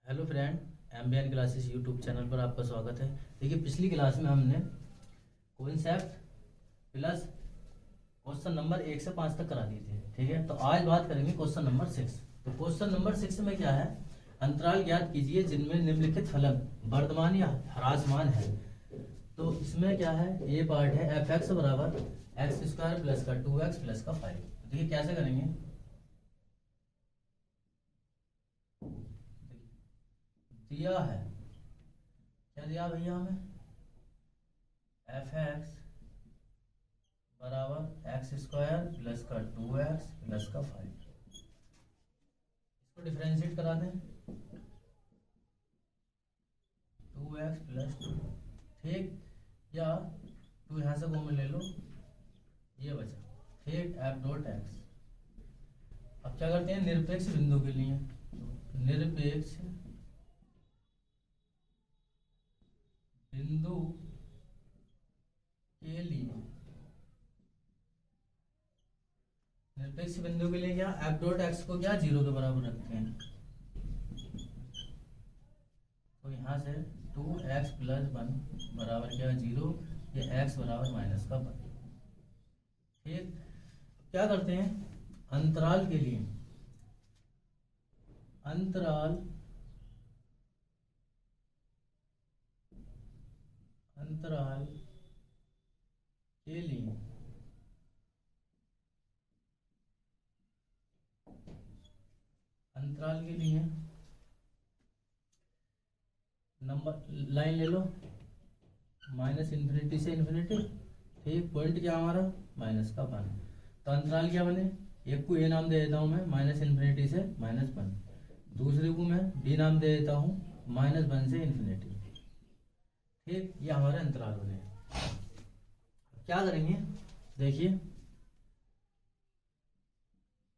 Hello friend, MBN classes YouTube channel पर आपका स्वागत है। देखिए, पिछली क्लास में हमने कॉन्सेप्ट प्लस क्वेश्चन नंबर 1 से 5 तक करा दिए थे। ठीक है, तो आज बात करेंगे क्वेश्चन नंबर 6। तो क्वेश्चन नंबर 6 में क्या है, अंतराल ज्ञात कीजिए जिनमें निम्नलिखित फलन वर्धमान या ह्रासमान है। तो इसमें क्या है, ये पार्ट है एफ एक्स बराबर एक्स स्क्वायर प्लस का 2x प्लस का 5। देखिए कैसे करेंगे, दिया है क्या, दिया भैया हमें एफ एक्स बराबर एक्स स्क्वायर प्लस का 2x प्लस का 5। इसको डिफरेंशिएट करा दें, 2x प्लस 2। ठीक, या 2 यहाँ से कॉमन ले लो, ये बचा। ठीक, एफ डॉट एक्स। अब क्या करते हैं, निरपेक्ष बिंदु के लिए, निरपेक्ष बिंदु के लिए, निरपेक्ष बिंदु के लिए क्या, एफ डॉट एक्स को क्या 0 के बराबर रखते हैं। तो यहाँ से 2x प्लस 1 बराबर क्या 0, या x बराबर माइनस का 1। ठीक, क्या करते हैं, अंतराल के लिए, अंतराल अंतराल के लिए अंतराल के लिए नंबर लाइन ले लो, माइनस इन्फिनिटी से इन्फिनिटी। ठीक, पॉइंट क्या हमारा माइनस का 1। तो अंतराल क्या बने, एक को ए नाम दे देता हूँ मैं, माइनस इन्फिनिटी से माइनस 1। दूसरे को मैं बी नाम दे देता हूँ, -1 से इन्फिनिटी। ठीक, ये हमारे अंतराल बने। क्या करेंगे, देखिए,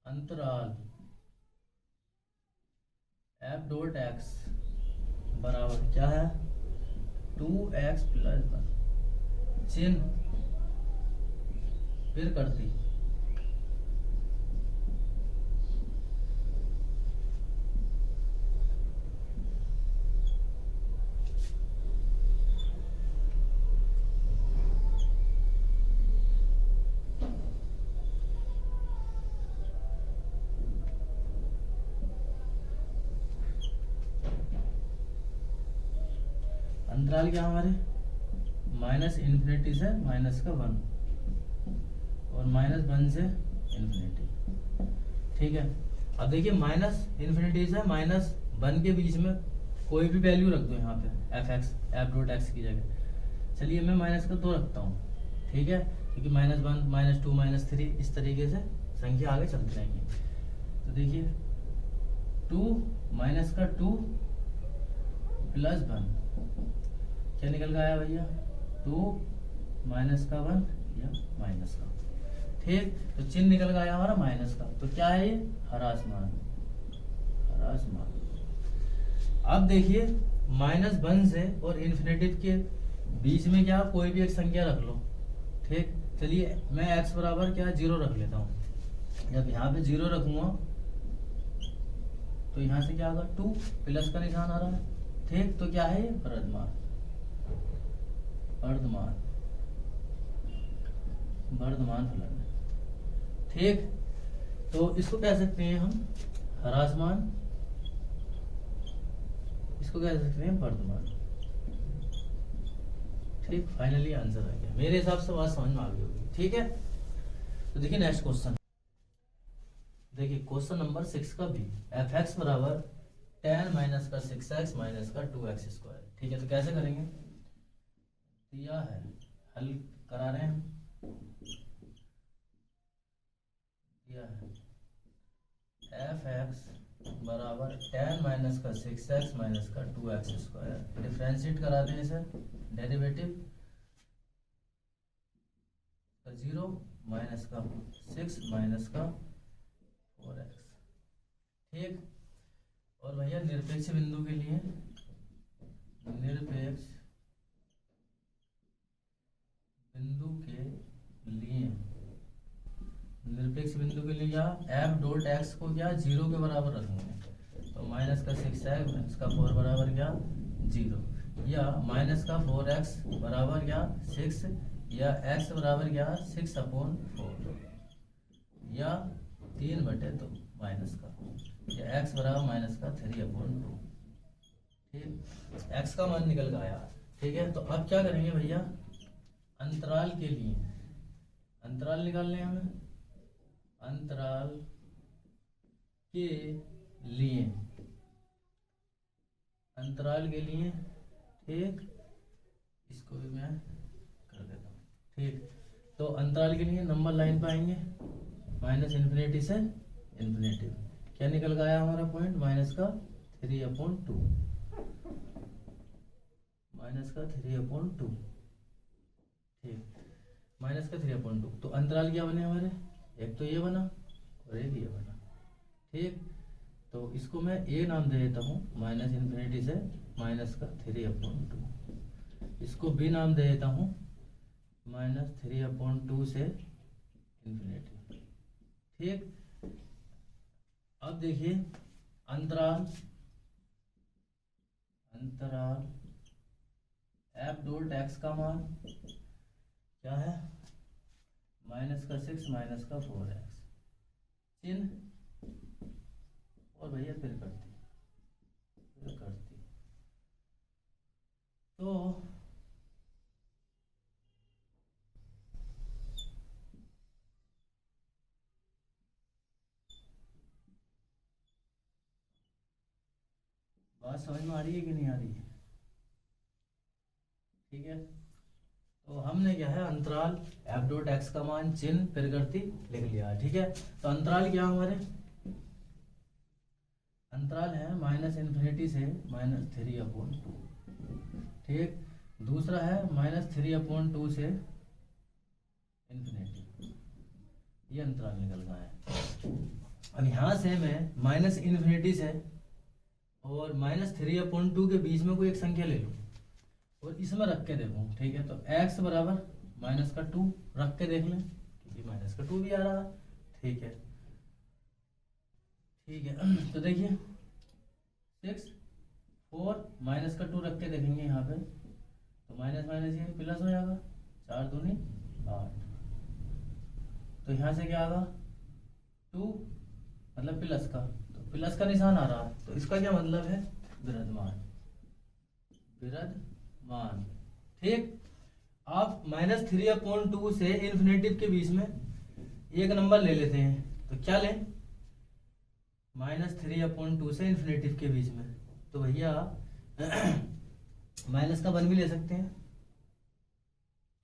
अंतराल एफ डॉट एक्स बराबर क्या है 2x प्लस 1, चिन्ह फिर करती, अंतराल क्या हमारे माइनस इन्फिनिटी से माइनस का 1 और -1 से इन्फिनिटी। ठीक है, अब देखिए माइनस इन्फिनिटी से -1 के बीच में कोई भी वैल्यू रख दो यहाँ पे, एफ डॉट एक्स की जगह। चलिए मैं माइनस का 2 रखता हूँ। ठीक है, क्योंकि -1 -2 -3 इस तरीके से संख्या आगे चलती रहेंगी। तो देखिए 2 माइनस का 2 प्लस 1 क्या निकल गया भैया, 2 माइनस का 1 या माइनस का। ठीक, तो चिन्ह निकल गया हमारा माइनस का। तो क्या है ये, ह्रासमान, ह्रासमान। अब देखिए -1 से और इन्फिनिटी के बीच में क्या कोई भी एक संख्या रख लो। ठीक, चलिए मैं x बराबर क्या 0 रख लेता हूँ। जब यहाँ पे 0 रखूंगा तो यहाँ से क्या होगा, 2 प्लस का निशान आ रहा है। ठीक, तो क्या है ये, वर्धमान, वर्धमान, वर्धमान फलन। ठीक, तो इसको कह सकते हैं हम ह्रासमान, इसको कह सकते हैं वर्धमान। ठीक, फाइनली आंसर आ गया। मेरे हिसाब से बात समझ में आ गई होगी। ठीक है, तो देखिए नेक्स्ट क्वेश्चन, देखिए क्वेश्चन नंबर 6 का भी, एफ एक्स बराबर tan माइनस का 6x माइनस का 2x स्क्वायर। ठीक है, तो कैसे करेंगे, दिया है, हल करा रहे हैं, दिया है एफ एक्स बराबर tan माइनस का 6x माइनस का 2x स्क्वायर। डिफ्रेंशिएट करा दें इसे, डेरिवेटिव का 0 माइनस का 6 माइनस का 4x। ठीक, और भैया निरपेक्ष बिंदु के लिए, निरपेक्ष बिंदु के लिए, निरपेक्ष बिंदु के लिए क्या, एफ डॉट एक्स को क्या 0 के बराबर रखेंगे। तो तो माइनस का 6x माइनस का 4 बराबर क्या 0, या माइनस का 4x बराबर क्या 6, या x बराबर क्या 6/4, या 3/2 माइनस का, या x बराबर माइनस का 3/2। ठीक, x का मान निकल गया। ठीक है, तो अब क्या करेंगे भैया, अंतराल के लिए अंतराल निकालने हैं हमें, अंतराल के लिए, अंतराल के लिए। ठीक, इसको भी मैं कर देता हूँ। ठीक, तो अंतराल के लिए नंबर लाइन पे आएंगे, माइनस इन्फिनिटी से इन्फिनिटी। क्या निकल गया हमारा पॉइंट, माइनस का 3/2, माइनस का 3/2। ठीक, माइनस का 3/2। तो अंतराल क्या बने हमारे, एक तो ये बना और एक ये बना। ठीक, तो इसको मैं ए नाम दे देता हूँ, माइनस इन्फिनिटी से माइनस का 3/2। इसको बी नाम दे देता हूँ, माइनस 3/2 से इन्फिनिटी। ठीक, अब देखिए अंतराल, अंतराल एफ डॉट एक्स का मान क्या है, माइनस का 6 माइनस का 4x, चिन्ह और भैया फिर करती, तो बात समझ में आ रही है कि नहीं आ रही है। ठीक है, तो हमने क्या है, अंतराल एफ डॉट एक्स का मान चिन्ह फिर करती लिख लिया। ठीक है, तो अंतराल क्या हमारे, अंतराल है माइनस इन्फिनिटी से माइनस 3/2। ठीक, दूसरा है माइनस 3/2 से इन्फिनिटी, ये अंतराल निकल गया है। अब यहाँ से मैं माइनस इन्फिनिटी से और माइनस 3/2 के बीच में कोई एक संख्या ले लूँ और इसमें रख के देखूँ। ठीक है, तो x बराबर माइनस का 2 रख के देख लें, क्योंकि माइनस का 2 भी आ रहा है। ठीक है, ठीक है, तो देखिए 6 4 माइनस का 2 रख के देखेंगे यहाँ पे, तो माइनस माइनस ये प्लस हो जाएगा, 4 दूनी 8। तो यहाँ से क्या आएगा 2 मतलब प्लस का, तो प्लस का निशान आ रहा है, तो इसका क्या मतलब है, विरधमान, विरधमान। ठीक, आप माइनस 3/2 से इन्फिनेटिव के बीच में एक नंबर ले लेते हैं, तो क्या लें, माइनस 3/2 से इन्फिनेटिव के बीच में, तो भैया माइनस का 1 भी ले सकते हैं।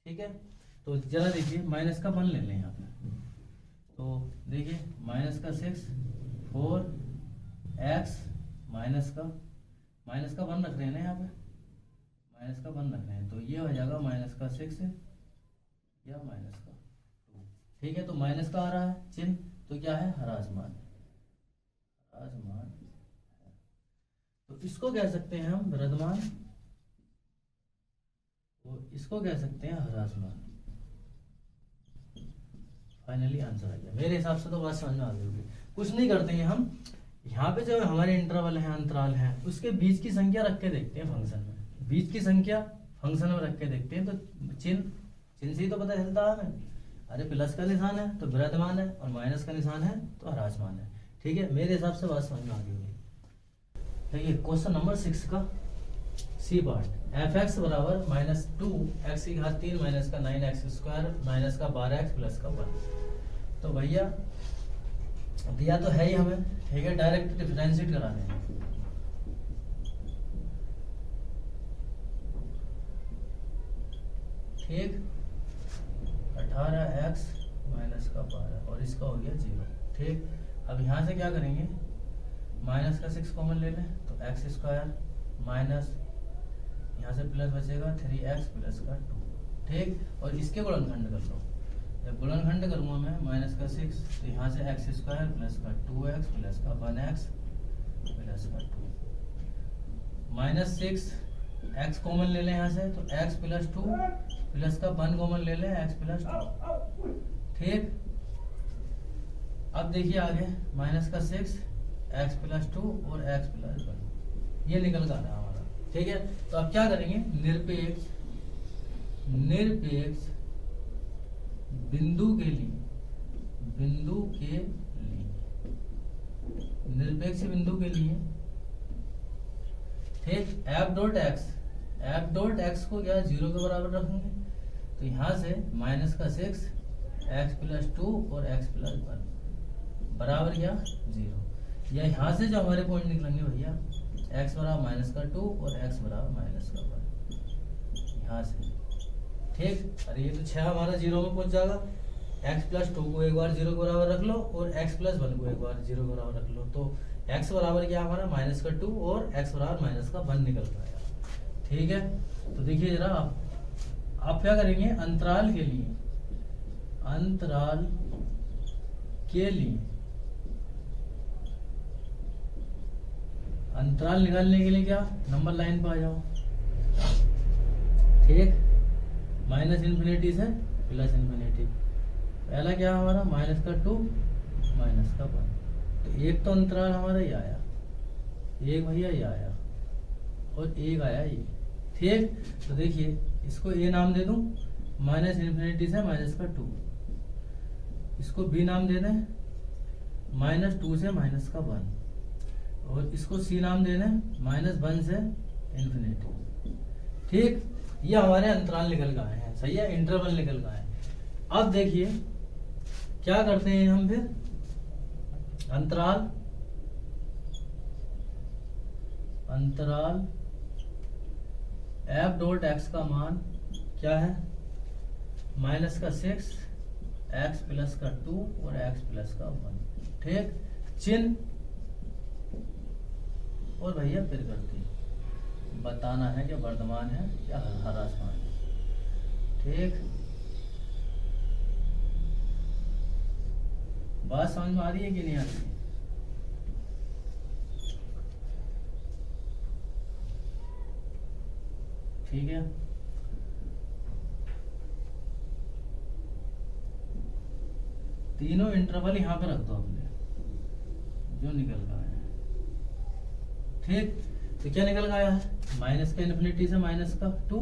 ठीक है, तो जरा देखिए माइनस का 1 ले लें यहाँ पे, तो देखिए माइनस का 6 4x माइनस का 1 रख रहे हैं ना यहाँ पे, माइनस का 1 रख रहे हैं, तो ये हो जाएगा माइनस का 6 या माइनस का 2। ठीक है, तो माइनस का आ रहा है चिन्ह, तो क्या है, ह्रासमान, ह्रासमान। तो इसको कह सकते हैं हम विरधमान, और इसको कह सकते हैं ह्रासमान। फाइनली आंसर आ गया मेरे हिसाब से, तो बात समझ में आ गई होगी। कुछ नहीं करते हैं हम, यहाँ पे जो हमारे इंटरवल है, अंतराल है, उसके बीच की संख्या रख के देखते हैं फंक्शन में, बीच की संख्या फंक्शन में रख के देखते हैं, तो चिन्ह से ही तो पता चलता है हमें। अरे प्लस का निशान है तो विरधमान है, और माइनस का निशान है तो ह्रासमान है। ठीक है, मेरे हिसाब से बात समझ में आ गई होगी। देखिए क्वेश्चन नंबर 6 का सी पार्ट, एफ एक्स बराबर माइनस 2x की घात 3 माइनस का 9x² माइनस का 12x प्लस का 1। तो भैया दिया तो है ही हमें, ठीक है, डायरेक्ट डिफरेंशिएट करा देंगे। ठीक, 18x माइनस का 12 और इसका हो गया 0। ठीक, अब यहाँ से क्या करेंगे, माइनस का 6 कॉमन ले लें, तो x² माइनस यहाँ से प्लस बचेगा 3x प्लस का 2। ठीक, और इसके गुणनखंड कर लो, जब गुणनखंड करूँगा मैं माइनस का 6, तो यहाँ से x² प्लस का 2x प्लस का 1x प्लस का 2, माइनस 6 x कॉमन ले लें यहाँ से, तो x प्लस 2 प्लस का 1 कॉमन ले लें, x प्लस 2। ठीक, अब देखिए आगे माइनस का 6 एक्स प्लस 2 और एक्स प्लस 1, ये निकल कर आ रहा है हमारा। ठीक है, तो अब क्या करेंगे, निरपेक्ष बिंदु के लिए निरपेक्ष बिंदु के लिए, ठीक, एफ डॉट एक्स को क्या 0 के बराबर रखेंगे, तो यहाँ से माइनस का 6 एक्स प्लस 2 और एक्स प्लस 1 बराबर क्या 0, या यहाँ से जो हमारे पॉइंट निकलेंगे भैया एक्स बराबर माइनस का 2 और एक्स बराबर माइनस का 1, यहाँ से। ठीक, अरे ये तो 6 हमारा 0 में पहुंच जाएगा। एक्स प्लस 2 को एक बार 0 के बराबर रख लो और एक्स प्लस 1 को एक बार 0 के बराबर रख लो, तो एक्स बराबर क्या हमारा माइनस का 2 और एक्स बराबर माइनस का 1 निकल कर आएगा। ठीक है, तो देखिए जरा आप क्या करेंगे, अंतराल के लिए अंतराल निकालने के लिए क्या, नंबर लाइन पर आ जाओ। ठीक, माइनस इन्फिनिटी से प्लस इन्फिनिटी, पहला क्या हमारा माइनस का 2 माइनस का 1, तो एक तो अंतराल हमारा ये आया, एक भैया ये आया और एक आया ये। ठीक, तो देखिए इसको ए नाम दे दूं, माइनस इन्फिनिटी से माइनस का 2, इसको बी नाम दे दें, माइनस 2 से माइनस का 1, और इसको सी नाम दे दें, माइनस 1 से इन्फिनिटी। ठीक, ये हमारे अंतराल निकल गए हैं, सही है, इंटरवल निकल गए हैं। अब देखिए क्या करते हैं हम फिर, अंतराल एफ डॉट एक्स का मान क्या है, माइनस का 6 एक्स प्लस का 2 और एक्स प्लस का 1। ठीक, चिन्ह और भैया फिर करती बताना है कि वर्तमान है या ह्रासमान है। ठीक, बात समझ में आ रही है कि नहीं आ रही है? ठीक है, तीनों इंटरवल यहाँ पे रख दो अपने, जो निकल गए हैं। ठीक, तो क्या निकल गया है, माइनस का इन्फिनिटी से माइनस का 2,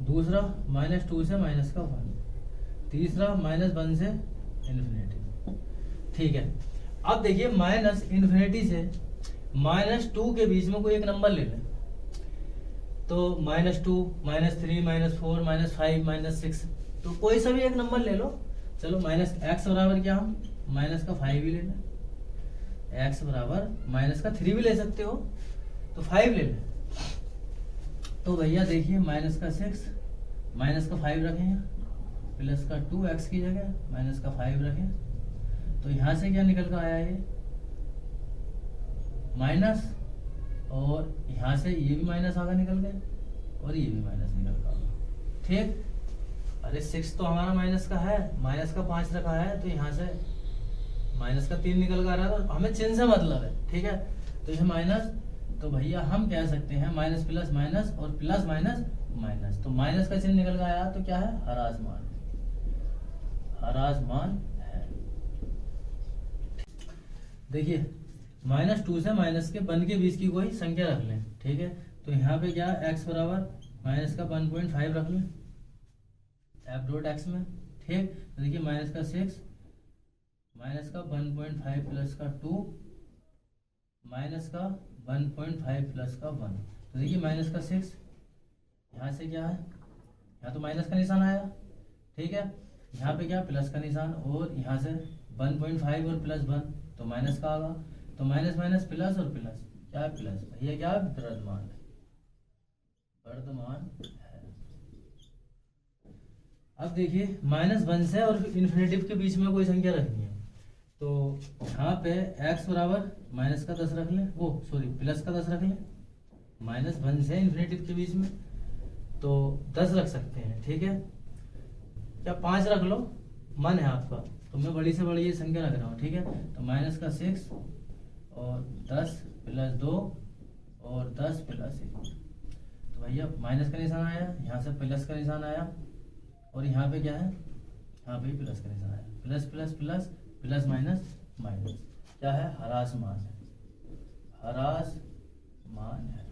दूसरा माइनस 2 से माइनस का 1, तीसरा माइनस 1 से इन्फिनिटी। ठीक है, अब देखिए माइनस इन्फिनिटी से माइनस 2 के बीच में कोई एक नंबर ले लें, तो minus 2, minus 3, minus 4, minus 5, minus 6, तो कोई सा भी एक नंबर ले लो। चलो माइनस एक्स बराबर क्या, हम माइनस का 5 भी ले लें, एक्स बराबर माइनस का 3 भी ले सकते हो, तो 5 ले लें। तो भैया देखिए माइनस का 6 माइनस का 5 रखें, प्लस का 2 एक्स की जगह माइनस का 5 रखें, तो यहां से क्या निकल कर आया ये माइनस, और यहां से ये भी माइनस आगे निकल गए और ये भी माइनस निकल गया। ठीक, अरे 6 तो हमारा माइनस का है, माइनस का 5 रखा है, तो यहाँ से माइनस का 3 निकल कर आ रहा है, तो हमें चिन्ह से मतलब है। ठीक है, तो ये माइनस, तो भैया हम कह सकते हैं माइनस प्लस माइनस और प्लस माइनस माइनस, तो माइनस का चिन्ह निकल कर आया, तो क्या है ह्रासमान है। देखिए माइनस 2 से माइनस के 1 के बीच की कोई संख्या रख लें। ठीक है, तो यहाँ पे क्या एक्स बराबर माइनस का 1.5 रख लें एफ डॉट एक्स में। ठीक, तो देखिए माइनस का 6 माइनस का 1.5 प्लस का 2 माइनस का 1.5 प्लस का 1, तो देखिए माइनस का 6 यहाँ से क्या है, यहाँ तो माइनस का निशान आया। ठीक है, यहाँ पे क्या प्लस का निशान, और यहाँ से 1.5 और प्लस 1 तो माइनस का आगा, तो माइनस माइनस प्लस और प्लस क्या है प्लस, भैया क्या है वर्तमान है। अब देखिए माइनस 1 से और इन्फिनेटिव के बीच में कोई संख्या रखनी है, तो यहाँ पे x बराबर माइनस का 10 रख लें, वो सॉरी प्लस का 10 रख लें, माइनस 1 से इन्फिनेटिव के बीच में तो 10 रख सकते हैं। ठीक है, क्या 5 रख लो, मन है आपका, तो मैं बड़ी से बड़ी ये संख्या रख रहा हूँ। ठीक है, तो माइनस का 6 और 10 प्लस 2 और 10 प्लस 1, तो भैया माइनस का निशान आया, यहाँ से प्लस का निशान आया, और यहाँ पे क्या है, यहाँ पे प्लस का निशान आया, plus plus plus plus minus minus, क्या है, हरासमान है, हरासमान है।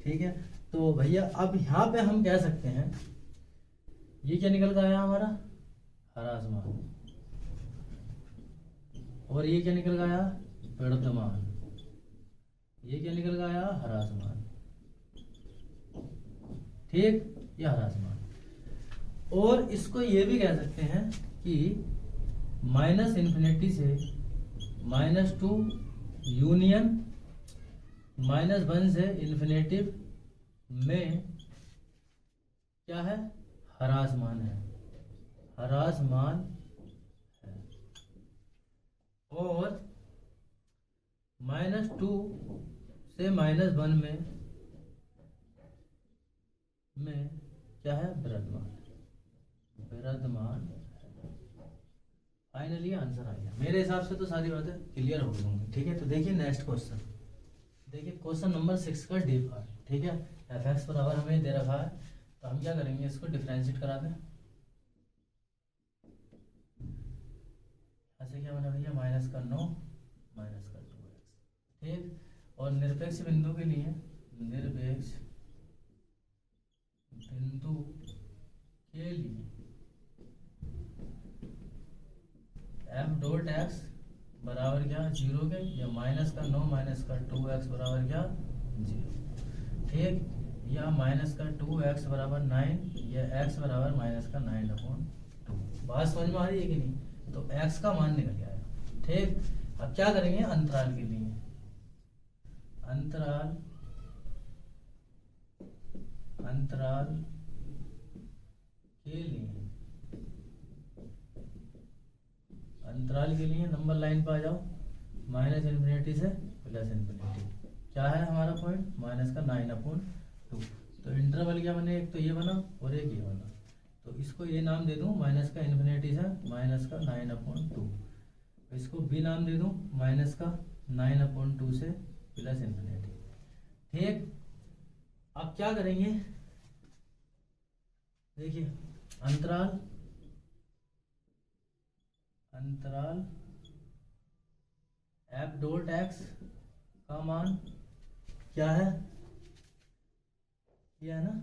ठीक है, तो भैया अब यहाँ पे हम कह सकते हैं ये क्या निकल गया हमारा, हरासमान, और ये क्या निकल गया, वर्तमान, ये क्या निकल गया, हरासमान। ठीक, यह हरासमान। और इसको ये भी कह सकते हैं कि माइनस इन्फिनिटी से -2 यूनियन -1 से इन्फिनेटिव में क्या है, हरासमान है, हरासमान है। और -2 से -1 में क्या है, विराजमान, विराजमान। फाइनली आंसर आ गया। मेरे हिसाब से तो सारी बातें क्लियर हो गई होंगी। ठीक है, तो देखिए नेक्स्ट क्वेश्चन, देखिए क्वेश्चन नंबर 6 का डी पार्ट। ठीक है, एफ एक्स बराबर हमें दे रखा है, तो हम क्या करेंगे, इसको डिफरेंशिएट करा दें। ऐसे क्या बना भैया, -9 -2x। ठीक, और निरपेक्ष बिंदु के लिए, निरपेक्ष बिंदु के लिए एफ डॉट एक्स बराबर क्या, 0 के, या -9 -2x बराबर क्या, 0। ठीक, या -2x बराबर 9, या x बराबर -9/2। बात समझ में आ रही है कि नहीं? तो x का मान निकल गया है। ठीक, अब क्या करेंगे, अंतराल के लिए, अंतराल के लिए, अंतराल के लिए नंबर लाइन पे आ जाओ, -इन्फिनिटी से +इन्फिनिटी। क्या है हमारा पॉइंट, -9/2। तो इंटरवल क्या बने, एक तो ये बना और एक ये बना, तो इसको ये नाम दे दूं -इन्फिनिटी से -9/2। इसको भी नाम दे दूं -9/2 से +इन्फिनिटी। ठीक, अब क्या करेंगे, देखिए अंतराल एफ डॉट एक्स का मान क्या है, ये है ना,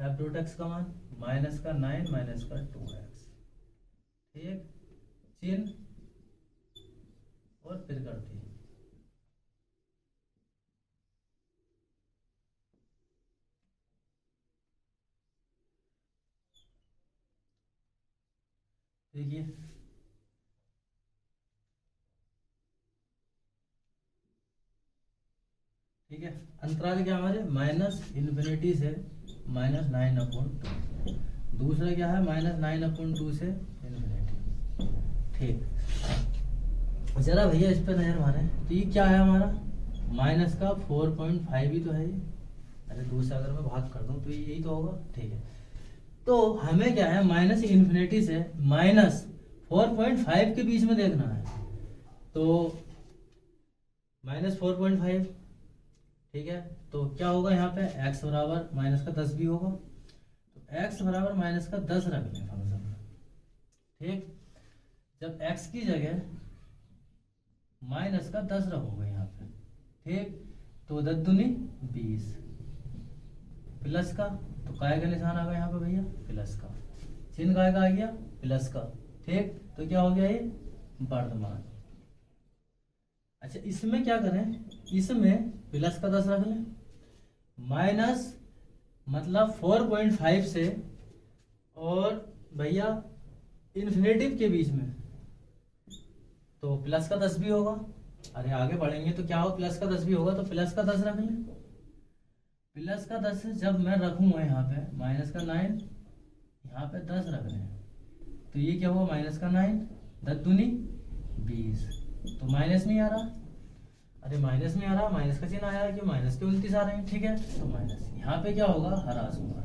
एफ डॉट एक्स का मान -9 -2x। ठीक, चिन्ह और फिर करती है। देखिए ठीक है, अंतराल क्या हमारे, -इन्फिनिटी से -9/2। दूसरा क्या है, -9/2 से इन्फिनिटी। ठीक, जरा भैया इस पे नजर मारे, तो ये क्या है हमारा, माइनस का 4.5 ही तो है ये। अरे दूसरा अगर मैं भाग कर दूं तो यही तो होगा। ठीक है, तो हमें क्या है, -इन्फिनिटी से -4.5 के बीच में देखना है, तो -4.5। ठीक है, तो क्या होगा यहाँ पे, x बराबर -10 भी होगा, तो x बराबर -10 रख लें फंक्शन में। ठीक, जब x की जगह -10 रखोगे यहाँ पे, ठीक, तो 10 दूनी 20, प्लस का, तो काय का निशान आ गया यहाँ पे भैया, प्लस का चिन्ह, काय का आ गया, प्लस का। ठीक, तो क्या हो गया ये, वर्तमान। अच्छा, इसमें क्या करें, इसमें +10 रख लें, माइनस मतलब 4.5 से और भैया इन्फिनेटिव के बीच में, तो +10 भी होगा। अरे आगे बढ़ेंगे तो क्या हो, +10 भी होगा, तो +10 रख लें। +10 जब मैं रखूंगा यहाँ पे, -9 यहाँ पे 10 रख लें, तो ये क्या हुआ, -9 10 दूनी 20, तो माइनस नहीं आ रहा। अरे माइनस में आ रहा, माइनस का चिन्ह आया कि माइनस के 29 आ रहे हैं। ठीक है, तो माइनस, यहाँ पे क्या होगा, हरासमान,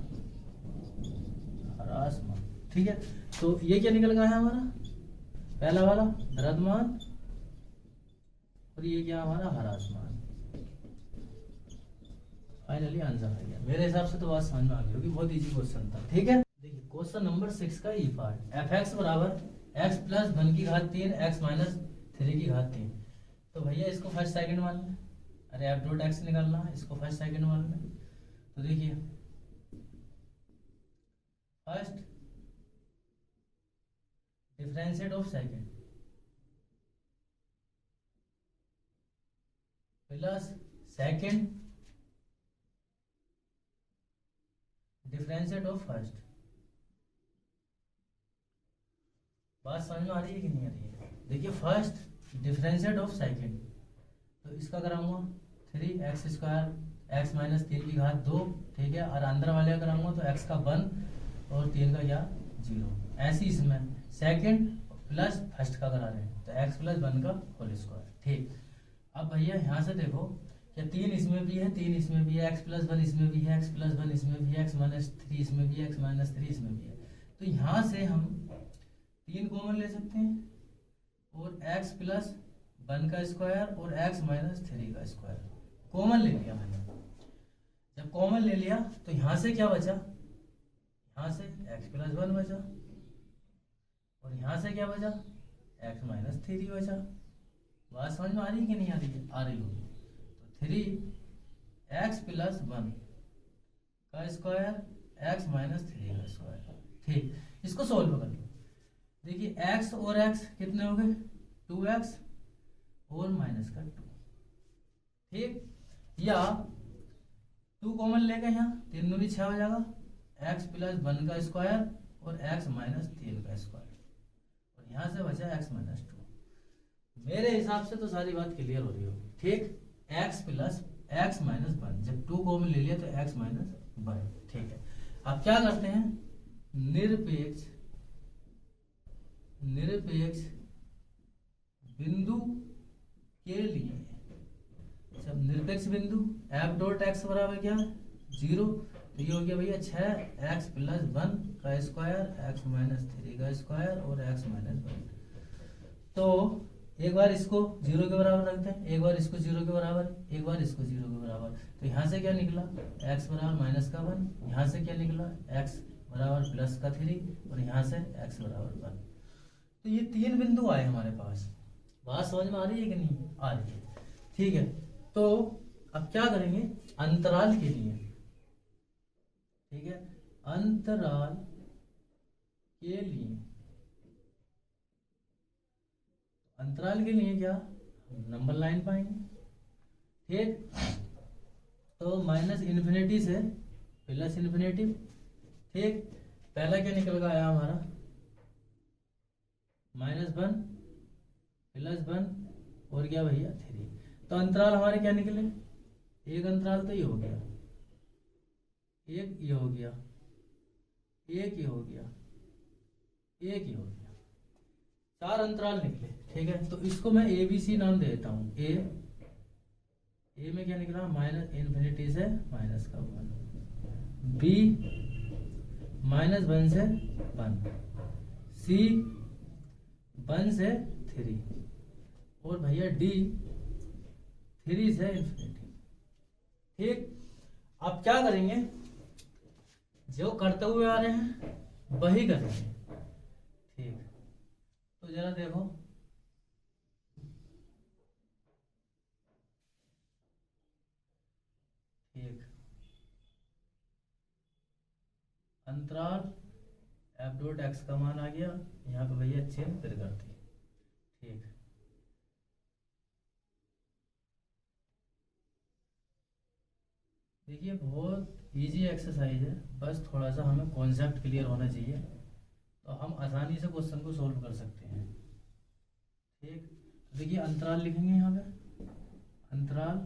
हरासमान। ठीक है, तो ये क्या निकल गया है हमारा, पहला वाला द्रव्यमान, और ये क्या हमारा, हरासमान। फाइनली आंसर आ गया। मेरे हिसाब से तो बात समझ में आ गई होगी, बहुत इजी क्वेश्चन था। ठीक है, देखिए क्वेश्चन नंबर 6 का ई पार्ट, एफ एक्स बराबर x + 1 की घात 3 x - 3 की घात 3। तो भैया इसको फर्स्ट सेकंड मान लें, अरे एफ डॉट एक्स निकालना है, इसको फर्स्ट सेकंड मान लें। तो देखिए first differentiate of second plus second differentiate of first. बात समझ में आ रही है कि नहीं आ रही है? देखिए फर्स्ट डिफरेंशिएट ऑफ सेकंड, तो इसका कराऊंगा 3x² x माइनस 3 की घात 2, ठीक है, और अंदर वाले का कराऊंगा तो x का 1 और 3 का क्या 0। ऐसे इसमें सेकंड प्लस फर्स्ट का करा रहे हैं तो x प्लस 1 का होल स्क्वायर। ठीक, अब भैया यहाँ से देखो क्या 3 इसमें भी है, 3 इसमें भी है, x प्लस 1 इसमें भी है, x प्लस 1 इसमें भी है, x माइनस 3 इसमें भी है, x माइनस 3 इसमें भी है। तो यहाँ से हम 3 कॉमन ले सकते हैं और x प्लस 1 का स्क्वायर और x माइनस 3 का स्क्वायर कॉमन ले लिया मैंने। जब कॉमन ले लिया तो यहाँ से क्या बचा, यहाँ से x प्लस 1 बचा और यहाँ से क्या बचा, x माइनस 3 बचा। बात समझ में आ रही है कि नहीं आ रही है? आ रही होगी। तो 3x प्लस 1 का स्क्वायर x माइनस 3 का स्क्वायर। ठीक, इसको सोल्व कर लो। देखिए x और x कितने हो गए, 2x और माइनस का 2। ठीक, या 2 कॉमन लेके यहाँ 3 दूनी 6 हो जाएगा, x प्लस 1 का स्क्वायर और x माइनस 3 का स्क्वायर और यहाँ से बचा x माइनस 2। मेरे हिसाब से तो सारी बात क्लियर हो रही होगी। ठीक, x प्लस x माइनस 1, जब 2 कॉमन ले लिया तो x माइनस 1। ठीक है, अब क्या करते हैं, निरपेक्ष बिंदु के लिए, जब निरपेक्ष बिंदु f डॉट एक्स बराबर क्या 0, तो ये हो गया भैया 6x प्लस 1 का स्क्वायर x माइनस 3 का स्क्वायर और x माइनस 1। तो एक बार इसको 0 के बराबर रखते हैं, एक बार इसको 0 के बराबर, एक बार इसको 0 के बराबर। तो यहाँ से क्या निकला, x बराबर माइनस का 1, यहाँ से क्या निकला, x बराबर प्लस का 3 और यहाँ से x बराबर 1। तो ये 3 बिंदु आए हमारे पास। बात समझ में आ रही है कि नहीं आ रही है? ठीक है, तो अब क्या करेंगे, अंतराल के लिए, ठीक है, अंतराल के लिए, अंतराल के लिए क्या नंबर लाइन पाएंगे। ठीक, तो माइनस इन्फिनिटी से प्लस इन्फिनिटी। ठीक, पहला क्या निकल कर आया हमारा, -1 प्लस 1 और क्या भैया 3। तो अंतराल हमारे क्या निकले, एक अंतराल तो ये हो गया, एक ये हो गया, एक ये हो गया, एक ये हो गया, 4 अंतराल निकले। ठीक है, तो इसको मैं ABC नाम दे देता हूँ। ए में क्या निकला, माइनस इन्फिनिटी से माइनस का 1, B -1 से 1, C 1 से 3 और भैया D 3 से इन्फिनिटी। ठीक, अब क्या करेंगे, जो करते हुए आ रहे हैं वही करेंगे। ठीक, तो जरा देखो, ठीक, अंतराल f डॉट एक्स का मान आ गया, यहाँ पे भैया चिन्ह फिर करती। ठीक, देखिए बहुत इजी एक्सरसाइज है, बस थोड़ा सा हमें कॉन्सेप्ट क्लियर होना चाहिए तो हम आसानी से क्वेश्चन को सॉल्व कर सकते हैं। ठीक, तो देखिए अंतराल लिखेंगे यहाँ पे, अंतराल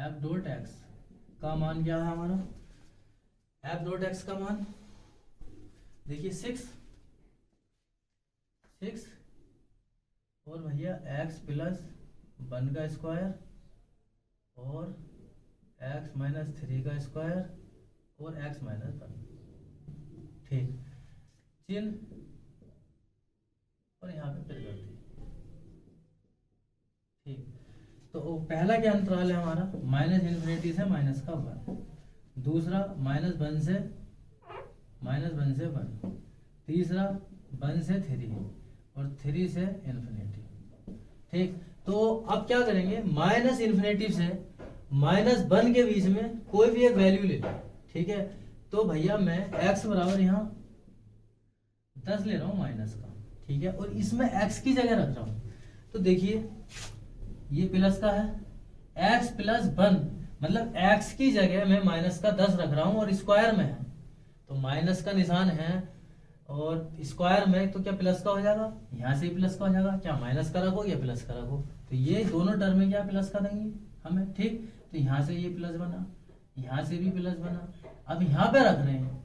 f डॉट एक्स का मान क्या है हमारा, f डॉट एक्स का मान देखिए 6 और भैया x प्लस 1 का स्क्वायर और x माइनस 3 का स्क्वायर और x माइनस 1। ठीक, चिन्ह और यहाँ पे फिर कर दी। ठीक, तो पहला क्या अंतराल है हमारा, माइनस इन्फिनिटी से माइनस का 1, दूसरा -1 से 1, तीसरा 1 से 3 और 3 से इन्फिनिटी। ठीक, तो अब क्या करेंगे, माइनस इन्फिनेटिव से माइनस 1 के बीच में कोई भी एक वैल्यू ले लो, ठीक है। तो भैया मैं x बराबर यहाँ 10 ले रहा हूँ माइनस का, ठीक है, और इसमें x की जगह रख रहा हूँ। तो देखिए ये प्लस का है, x प्लस 1 मतलब x की जगह मैं माइनस का 10 रख रहा हूँ और स्क्वायर में है, तो माइनस का निशान है और स्क्वायर में, तो क्या प्लस का हो जाएगा, यहाँ से ही प्लस का हो जाएगा, क्या माइनस का रखो या प्लस का रखो, तो ये दोनों टर्म में क्या प्लस का देंगे हमें, ठीक। तो यहाँ से ये प्लस बना, यहाँ से भी प्लस बना। अब यहाँ पे रख रहे हैं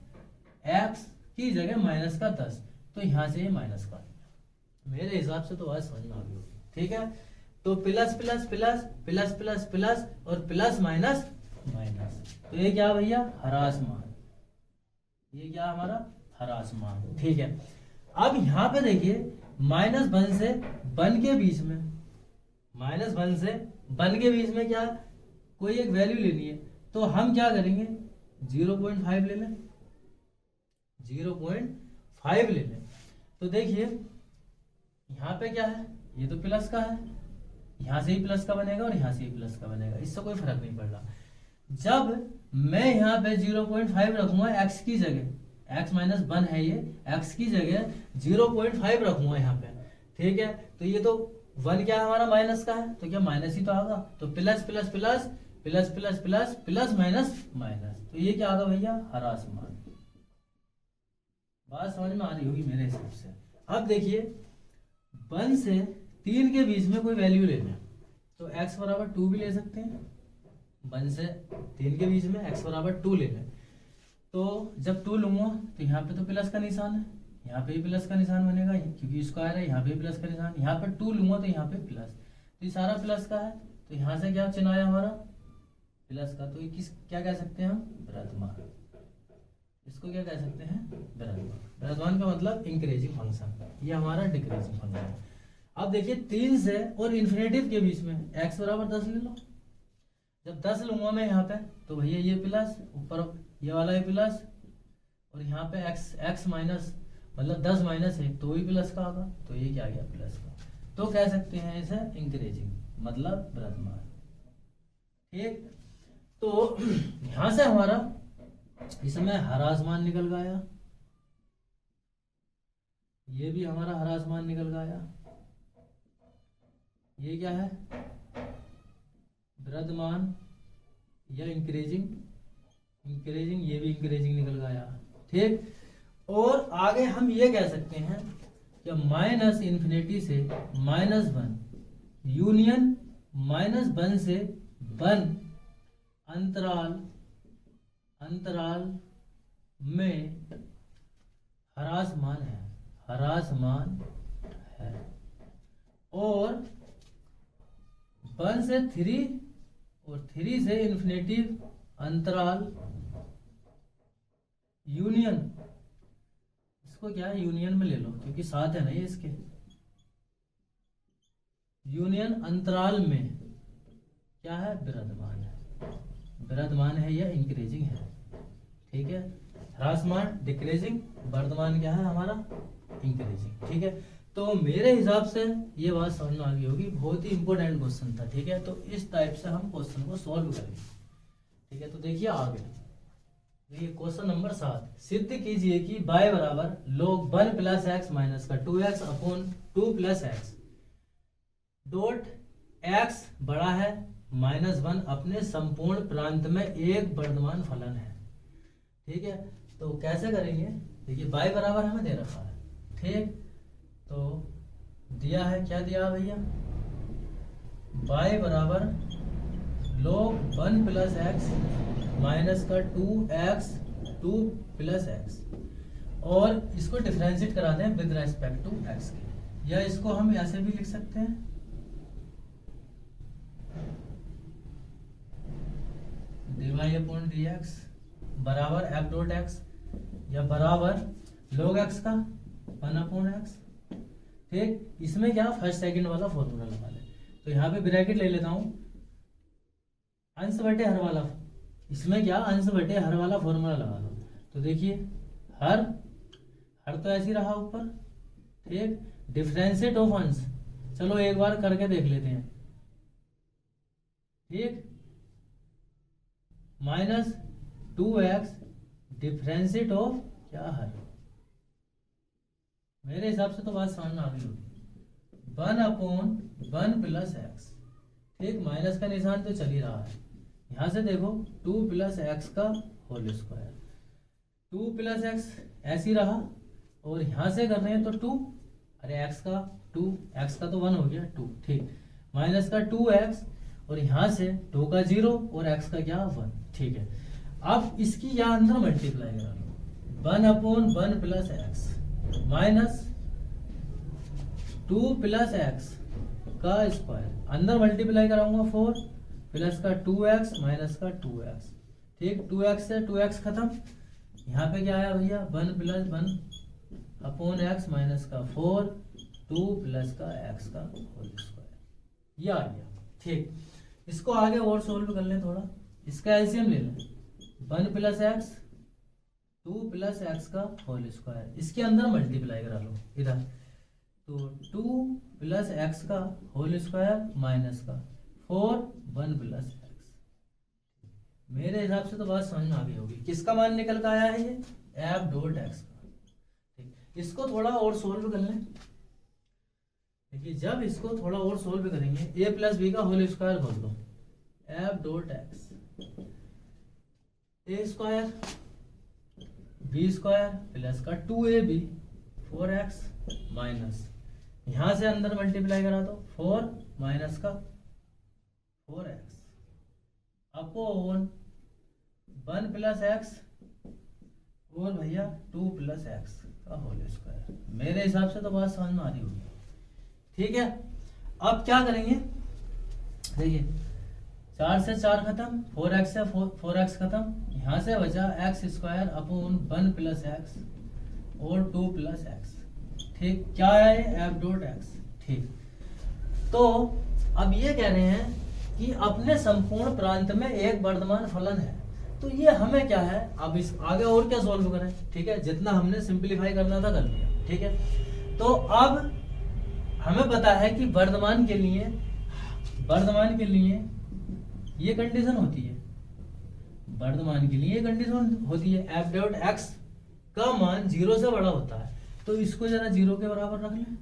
x की जगह माइनस का 10, तो यहाँ से ये माइनस का, मेरे हिसाब से तो आज समझ में आ गई होगी, ठीक है। तो plus plus plus plus plus plus और प्लस माइनस माइनस, तो ये क्या भैया, हरास मान, ये क्या हमारा हरास मान, ठीक है। अब यहाँ पे देखिए माइनस 1 से 1 के बीच में, माइनस 1 से 1 के बीच में क्या कोई एक वैल्यू लेनी है, तो हम क्या करेंगे 0.5 ले लें, 0.5 ले लें। तो देखिए यहाँ पे क्या है, ये तो प्लस का है, यहाँ से ही प्लस का बनेगा और यहाँ से ही प्लस का बनेगा, इससे कोई फर्क नहीं पड़ रहा। जब मैं यहाँ पे 0.5 रखूंगा x की जगह, x माइनस 1 है ये, x की जगह 0.5 रखूंगा यहाँ पे, ठीक है। तो ये तो 1 क्या है हमारा माइनस का है, तो क्या माइनस ही तो आगा, तो plus plus plus plus plus plus plus minus minus, तो ये क्या आगा भैया, हरास मान। बात समझ में आ रही होगी मेरे हिसाब से। अब देखिए 1 से 3 के बीच में कोई वैल्यू लेना, तो x बराबर 2 भी ले सकते हैं, 1 से 3 के बीच में x बराबर 2 ले लें। तो जब 2 लूंगा तो यहाँ पे तो प्लस का निशान है, यहाँ पे भी प्लस का निशान बनेगा क्योंकि स्क्वायर है, यहाँ पे प्लस का निशान, यहाँ पे 2 लूंगा तो यहाँ पे प्लस, तो ये सारा प्लस का है, तो यहाँ से क्या चिन्ह आया हमारा प्लस का, तो ये किस क्या कह सकते हैं हम, वृद्धमान, इसको क्या कह सकते हैं, वृद्धमान। वृद्धमान का मतलब इंक्रीजिंग फंक्शन, ये हमारा डिक्रीजिंग फंक्शन है। अब देखिए 3 से और इन्फिनेटिव के बीच में x बराबर 10 ले लो, जब 10 लूंगा मैं यहाँ पे तो भैया ये प्लस, ऊपर ये वाला ये प्लस, और यहाँ पे x माइनस मतलब 10 माइनस है तो भी प्लस का होगा, तो ये क्या गया प्लस का, तो कह सकते हैं इसे इंक्रीजिंग मतलब वृद्धमान, ठीक। तो यहां से हमारा इसमें हरास मान निकल गया, ये भी हमारा हरास मान निकल गया, ये क्या है वृद्धमान या इंक्रीजिंग, इंक्रीजिंग, ये भी इंक्रीजिंग निकल गया, ठीक। और आगे हम ये कह सकते हैं कि माइनस इन्फिनिटी से -1 यूनियन -1 से 1 अंतराल में हरास मान है, हरास मान है, और 1 से 3 और 3 से इन्फिनेटिव अंतराल यूनियन, इसको क्या है यूनियन में ले लो क्योंकि साथ है ना ये इसके, यूनियन अंतराल में क्या है वृद्धमान है, वृद्धमान है या इंक्रीजिंग है, ठीक है। ह्रासमान डिक्रीजिंग, वर्धमान क्या है हमारा इंक्रीजिंग, ठीक है। तो मेरे हिसाब से ये बात समझ में आ गई होगी, बहुत ही इंपॉर्टेंट क्वेश्चन था, ठीक है। तो इस टाइप से हम क्वेश्चन को सॉल्व करेंगे, ठीक है। तो देखिए आगे, ये क्वेश्चन नंबर 7, सिद्ध कीजिए कि y बराबर log 1 प्लस एक्स माइनस का 2x upon 2 plus x dot x बड़ा है -1 अपने संपूर्ण प्रांत में एक वर्धमान फलन है, ठीक है। तो कैसे करेंगे, देखिए y बराबर हमें दे रखा है, ठीक। तो दिया है, क्या दिया भैया, y बराबर log 1 प्लस एक्स माइनस का 2x 2 प्लस एक्स, और इसको डिफरेंशिएट कराते हैं विद रेस्पेक्ट टू x के, या इसको हम ऐसे भी लिख सकते हैं dy/dx बराबर f डॉट x, या बराबर log x का 1/x, ठीक। इसमें क्या फर्स्ट सेकंड वाला फॉर्मूला लगा ले, तो यहाँ पे ब्रैकेट ले लेता हूँ, अंश बटे हर वाला, इसमें क्या अंश बटे हर वाला फॉर्मूला लगा दो, तो देखिए हर तो ऐसे रहा ऊपर, ठीक। डिफरेंशिएट ऑफ अंश, चलो एक बार करके देख लेते हैं, ठीक, माइनस 2x डिफरेंशिएट ऑफ क्या है, मेरे हिसाब से तो बात समझ में आ गई होगी, 1/1 प्लस एक्स। ठीक, माइनस का निशान तो चल ही रहा है, यहाँ से देखो 2 प्लस एक्स का होल स्क्वायर, 2 प्लस एक्स ऐसे ही रहा, और यहाँ से कर रहे हैं तो 2, अरे एक्स का 2, एक्स का तो 1 हो गया 2, ठीक, माइनस का 2x, और यहाँ से 2 का 0 और x का क्या 1, ठीक है। अब इसकी यहाँ अंदर मल्टीप्लाई करा लो, 1/1 plus x minus 2 plus x का स्क्वायर, अंदर मल्टीप्लाई कराऊंगा 4 प्लस का 2x माइनस का 2x, ठीक, 2x से 2x खत्म, यहाँ पे क्या आया भैया 1 प्लस 1/x माइनस का 4, 2 प्लस का x का होल स्क्वायर, ये आ गया। ठीक, इसको आगे और सोल्व कर लें थोड़ा, इसका एलसीएम ले लें, 1 प्लस एक्स 2 प्लस एक्स का होल स्क्वायर, इसके अंदर मल्टीप्लाई करा लो इधर, तो 2 प्लस एक्स का होल स्क्वायर माइनस का 4 1 प्लस एक्स। मेरे हिसाब से तो बात समझ में आ गई होगी, किसका मान निकल कर आया है ये, एफ डॉट एक्स का। ठीक, इसको थोड़ा और सोल्व कर लें, देखिए जब इसको थोड़ा और सोल्व करेंगे, ए प्लस बी का होल स्क्वायर खोल दो, एफ डॉट एक्स, ए स्क्वायर बी स्क्वायर प्लस का 2ab 4x माइनस, यहां से अंदर मल्टीप्लाई करा दो 4 माइनस का 4x अपॉन 1 प्लस एक्स और भैया 2 प्लस एक्स का होल स्क्वायर। मेरे हिसाब से तो बात समझ में आ रही होगी, ठीक है। अब क्या करेंगे, देखिए 4 से 4 खत्म, 4x से 4x खत्म, यहाँ से बचा x square upon 1 plus x और 2 प्लस एक्स, ठीक, क्या है एफ डॉट एक्स। ठीक, तो अब ये कह रहे हैं कि अपने संपूर्ण प्रांत में एक वर्धमान फलन है, तो ये हमें क्या है, अब इस आगे और क्या सॉल्व करें, ठीक है, जितना हमने सिंप्लीफाई करना था कर लिया, ठीक है। तो अब हमें पता है कि वर्धमान के लिए ये कंडीशन होती है, वर्धमान के लिए ये कंडीशन होती है, एफ डॉट एक्स का मान 0 से बड़ा होता है, तो इसको जरा 0 के बराबर रख लें,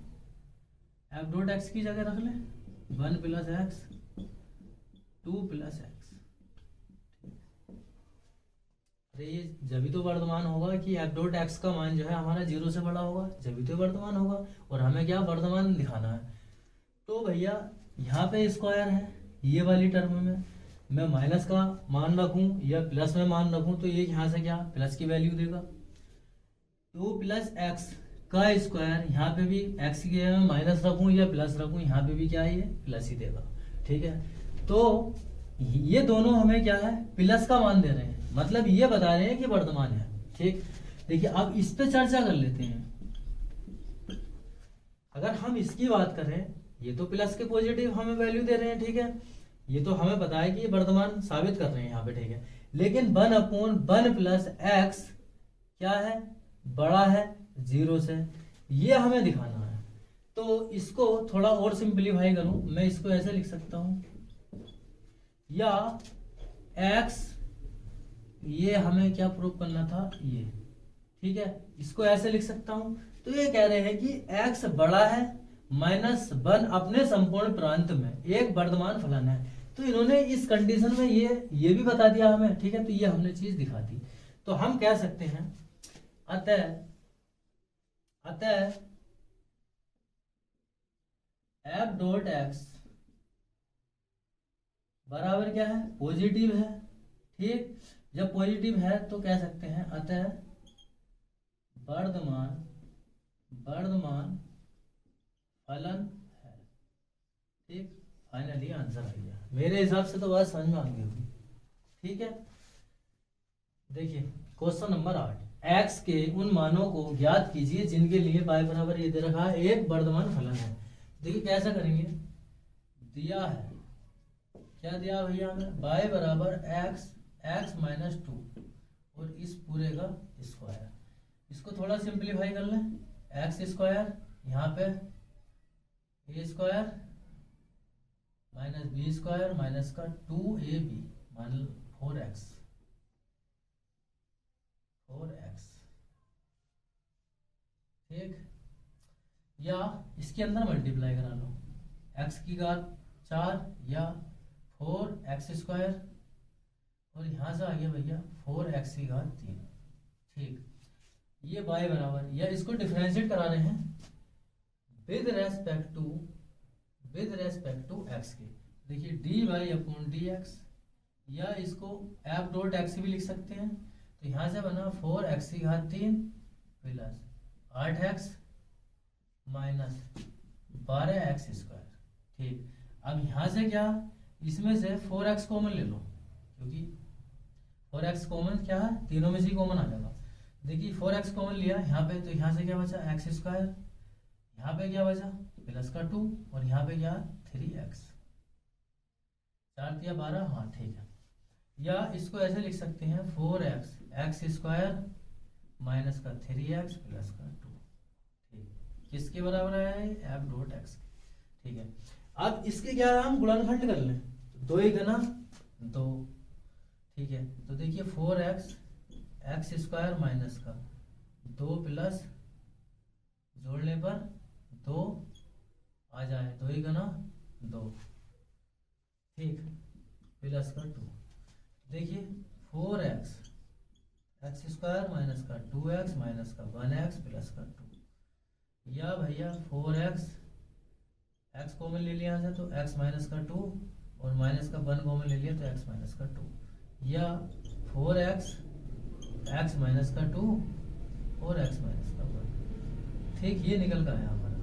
एफ डॉट एक्स की जगह रख लें 1 प्लस एक्स 2 प्लस एक्स। अरे ये जब भी तो वर्धमान होगा कि एफ डॉट एक्स का मान जो है हमारा 0 से बड़ा होगा, जब भी तो वर्धमान होगा, और हमें क्या वर्धमान दिखाना है। तो भैया यहाँ पे स्क्वायर है, ये वाली टर्म में मैं माइनस का मान रखूं या प्लस में मान रखूं, तो ये यहाँ से क्या प्लस की वैल्यू देगा, 2 प्लस एक्स का स्क्वायर, यहाँ पे भी एक्स की जगह में माइनस रखूं या प्लस रखूं, यहाँ पे भी क्या है ये प्लस ही देगा, ठीक है। तो ये दोनों हमें क्या है प्लस का मान दे रहे हैं, मतलब ये बता रहे हैं कि वर्धमान है, ठीक। देखिए अब इस पे चर्चा कर लेते हैं। अगर हम इसकी बात करें, ये तो प्लस के पॉजिटिव हमें वैल्यू दे रहे हैं, ठीक है, ये तो हमें पता है कि ये वर्धमान साबित कर रहे हैं यहाँ पे, ठीक है। लेकिन 1/1 प्लस एक्स क्या है, बड़ा है 0 से, ये हमें दिखाना है। तो इसको थोड़ा और सिंप्लीफाई करूं, मैं इसको ऐसे लिख सकता हूं, या x, ये हमें क्या प्रूव करना था ये, ठीक है, इसको ऐसे लिख सकता हूं। तो ये कह रहे हैं कि x बड़ा है -1 अपने संपूर्ण प्रांत में एक वर्धमान फलन है, तो इन्होंने इस कंडीशन में ये भी बता दिया हमें, ठीक है, तो ये हमने चीज दिखा दी। तो हम कह सकते हैं अतः एफ डॉट एक्स बराबर क्या है, पॉजिटिव है, ठीक। जब पॉजिटिव है तो कह सकते हैं अतः वर्धमान फलन है, ठीक। फाइनली आंसर आ गया, मेरे हिसाब से तो बात समझ में आ गई होगी, ठीक है। देखिए क्वेश्चन नंबर 8, x के उन मानों को ज्ञात कीजिए जिनके लिए y बराबर ये दे रखा है एक वर्धमान फलन है। देखिए कैसा करेंगे, दिया है क्या दिया भैया हमें, y बराबर x माइनस 2 और इस पूरे का स्क्वायर, इसको थोड़ा सिंप्लीफाई कर लें, एक्स स्क्वायर यहाँ पे a square minus b square minus का 2ab मान 4x 4x, ठीक, या इसके अंदर मल्टीप्लाई करा लो, x की घात 4 या 4x², और यहाँ से आ गया भैया 4x की घात 3, ठीक। ये y बराबर, या इसको डिफरेंशिएट करा रहे हैं विद रेस्पेक्ट टू x के, देखिए dy/dx, या इसको f डॉट x भी लिख सकते हैं। तो यहाँ से बना 4x की घात 3 प्लस 8x माइनस 12x², ठीक। अब यहाँ से क्या, इसमें से 4x कॉमन ले लो, क्योंकि 4x कॉमन क्या है, तीनों में से कॉमन आ जाएगा। देखिए 4x कॉमन लिया यहाँ पे, तो यहाँ से क्या बचा x², यहाँ पे क्या बचा प्लस का 2, और यहाँ पे क्या 3x, 4 दिया 12, हाँ ठीक है। या इसको ऐसे लिख सकते हैं 4x x² माइनस का 3x प्लस का 2, ठीक। किसके बराबर है, f डॉट x, ठीक है। अब इसके क्या है, हम गुणनखंड कर लें, 2 ही गुना 2, ठीक है। तो देखिए 4x x² माइनस का 2 प्लस जोड़ने पर 2 आ जाए, 2 ही गुना 2, ठीक, प्लस का 2। देखिए 4x x² माइनस का 2x माइनस का 1x प्लस का 2, या भैया 4x x कॉमन ले लिया यहाँ से, तो x माइनस का 2, और माइनस का 1 कॉमन ले लिया, तो x माइनस का 2, या 4x x माइनस का 2 और x माइनस का 1, ठीक। ये निकल कर आया हमारा।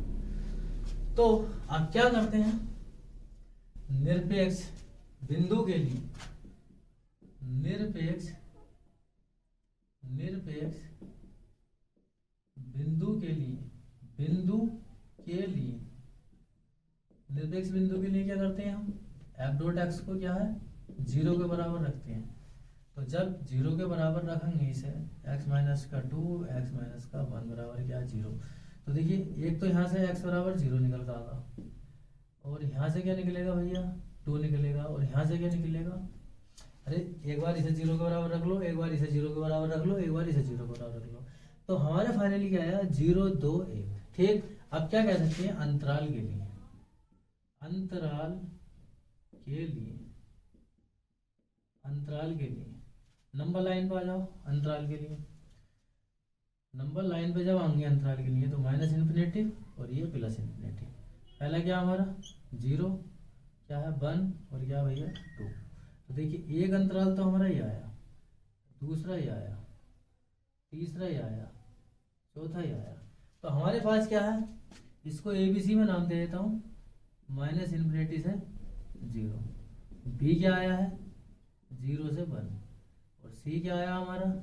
तो अब क्या करते हैं, निरपेक्ष बिंदु के लिए, निरपेक्ष बिंदु के लिए, निरपेक्ष बिंदु के लिए क्या करते हैं हम, f डॉट x को क्या है 0 के बराबर रखते हैं। तो जब 0 के बराबर रखेंगे इसे, x माइनस का 2 x माइनस का 1 बराबर क्या 0, तो देखिए एक तो यहाँ से x बराबर 0 निकल कर आगा, और यहाँ से क्या निकलेगा भैया 2 निकलेगा, और यहाँ से क्या निकलेगा, अरे एक बार इसे 0 के बराबर रख लो, एक बार इसे 0 के बराबर रख लो, एक बार इसे 0 के बराबर रख लो, तो हमारे फाइनली क्या आया 0 2 1, ठीक। अब क्या कह सकते हैं, अंतराल के लिए, अंतराल के लिए नंबर लाइन पर आ जाओ। अंतराल के लिए नंबर लाइन पे जब आएंगे अंतराल के लिए, तो माइनस इन्फिनिटी और ये प्लस इन्फिनिटी। पहला क्या हमारा 0, क्या है 1, और क्या भैया 2। तो देखिए एक अंतराल तो हमारा ये आया, दूसरा ये आया, तीसरा ये आया, चौथा ये आया। तो हमारे पास क्या है, इसको ABC में नाम दे देता हूँ, माइनस इन्फिनिटी से 0, B क्या आया है 0 से 1, और C क्या आया हमारा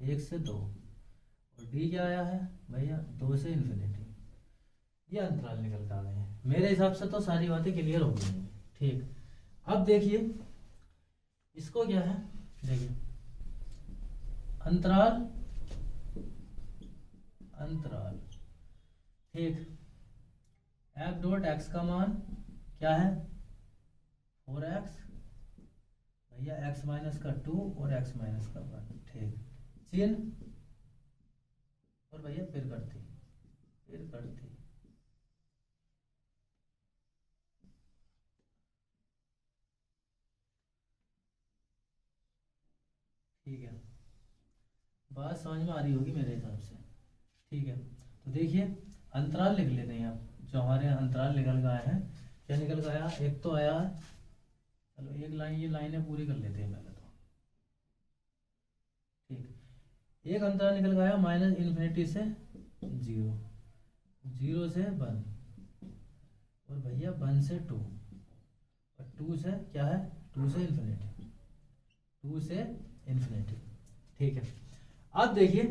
1 से 2, और D क्या आया है भैया 2 से इन्फिनिटी। ये अंतराल निकल कर आ गए हैं। मेरे हिसाब से तो सारी बातें क्लियर हो गई हैं, ठीक। अब देखिए इसको क्या है, देखिए अंतराल, ठीक। f डॉट x का मान क्या है 4x भैया, x माइनस का 2 और x माइनस का 1, ठीक। चिन्ह और भैया फिर करती, ठीक है। बात समझ में आ रही होगी मेरे हिसाब से, ठीक है। तो देखिए अंतराल लिख लेते हैं। अब जो हमारे अंतराल निकल गए हैं, क्या निकल गया, एक तो आया, चलो एक लाइन, ये लाइनें पूरी कर लेते हैं पहले तो, ठीक। एक अंतराल निकल गया माइनस इन्फिनिटी से 0, 0 से 1, और भैया 1 से 2, और 2 से क्या है 2 से इन्फिनिटी, 2 से इन्फिनिटी, ठीक है। अब देखिए